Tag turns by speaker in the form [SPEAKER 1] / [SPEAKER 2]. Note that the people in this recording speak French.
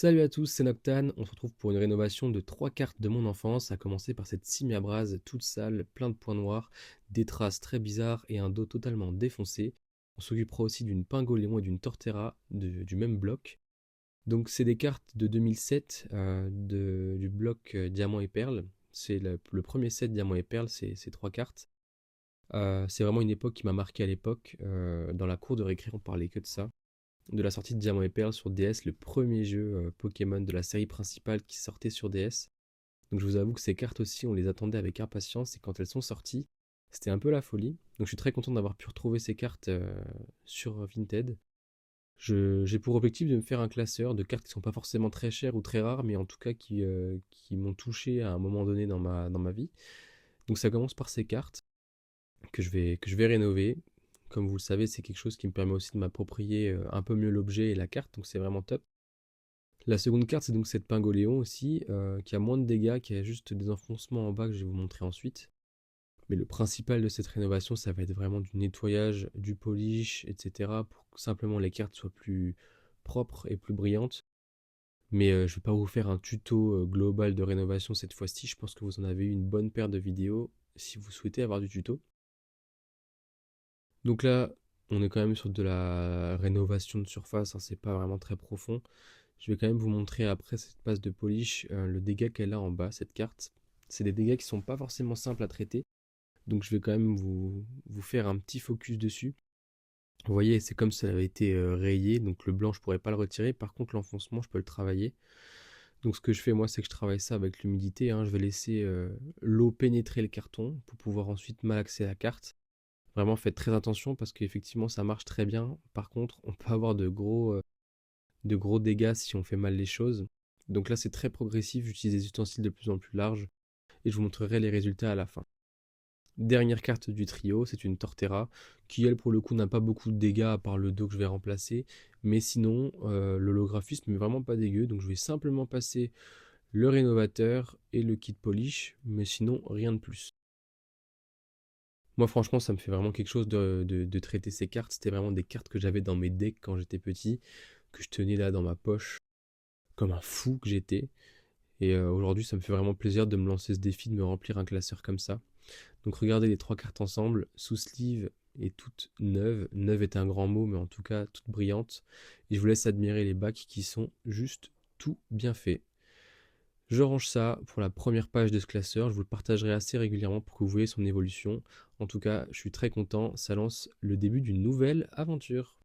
[SPEAKER 1] Salut à tous, c'est Noctane. On se retrouve pour une rénovation de 3 cartes de mon enfance, à commencer par cette Simia Braz toute sale, plein de points noirs, des traces très bizarres et un dos totalement défoncé. On s'occupera aussi d'une Pingoléon et d'une Torterra du même bloc. Donc c'est des cartes de 2007 du bloc Diamant et Perle. C'est le premier set Diamant et Perle, c'est ces 3 cartes. C'est vraiment une époque qui m'a marqué à l'époque. Dans la cour de récré, on parlait que de ça, de la sortie de Diamant et Perle sur DS, le premier jeu Pokémon de la série principale qui sortait sur DS. Donc je vous avoue que ces cartes aussi, on les attendait avec impatience et quand elles sont sorties, c'était un peu la folie. Donc je suis très content d'avoir pu retrouver ces cartes sur Vinted. J'ai pour objectif de me faire un classeur de cartes qui sont pas forcément très chères ou très rares, mais en tout cas qui m'ont touché à un moment donné dans ma vie. Donc ça commence par ces cartes que je vais rénover. Comme vous le savez, c'est quelque chose qui me permet aussi de m'approprier un peu mieux l'objet et la carte, donc c'est vraiment top. La seconde carte, c'est donc cette Pingoléon aussi, qui a moins de dégâts, qui a juste des enfoncements en bas que je vais vous montrer ensuite. Mais le principal de cette rénovation, ça va être vraiment du nettoyage, du polish, etc. pour que simplement les cartes soient plus propres et plus brillantes. Mais je vais pas vous faire un tuto global de rénovation cette fois-ci. Je pense que vous en avez eu une bonne paire de vidéos si vous souhaitez avoir du tuto. Donc là, on est quand même sur de la rénovation de surface, hein, c'est pas vraiment très profond. Je vais quand même vous montrer après cette passe de polish le dégât qu'elle a en bas, cette carte. C'est des dégâts qui sont pas forcément simples à traiter, donc je vais quand même vous faire un petit focus dessus. Vous voyez, c'est comme si ça avait été rayé, donc le blanc je pourrais pas le retirer, par contre l'enfoncement je peux le travailler. Donc ce que je fais moi, c'est que je travaille ça avec l'humidité, hein. Je vais laisser l'eau pénétrer le carton pour pouvoir ensuite malaxer la carte. Vraiment, faites très attention parce qu'effectivement, ça marche très bien. Par contre, on peut avoir de gros dégâts si on fait mal les choses. Donc là, c'est très progressif. J'utilise des ustensiles de plus en plus larges et je vous montrerai les résultats à la fin. Dernière carte du trio, c'est une Torterra qui, elle, pour le coup, n'a pas beaucoup de dégâts à part le dos que je vais remplacer. Mais sinon, l'holographisme n'est vraiment pas dégueu. Donc je vais simplement passer le rénovateur et le kit polish. Mais sinon, rien de plus. Moi, franchement, ça me fait vraiment quelque chose de traiter ces cartes. C'était vraiment des cartes que j'avais dans mes decks quand j'étais petit, que je tenais là dans ma poche, comme un fou que j'étais. Et aujourd'hui, ça me fait vraiment plaisir de me lancer ce défi, de me remplir un classeur comme ça. Donc regardez les 3 cartes ensemble, sous sleeve et toutes neuves. Neuve est un grand mot, mais en tout cas toutes brillantes. Et je vous laisse admirer les backs qui sont juste tout bien faits. Je range ça pour la première page de ce classeur, je vous le partagerai assez régulièrement pour que vous voyez son évolution. En tout cas, je suis très content, ça lance le début d'une nouvelle aventure.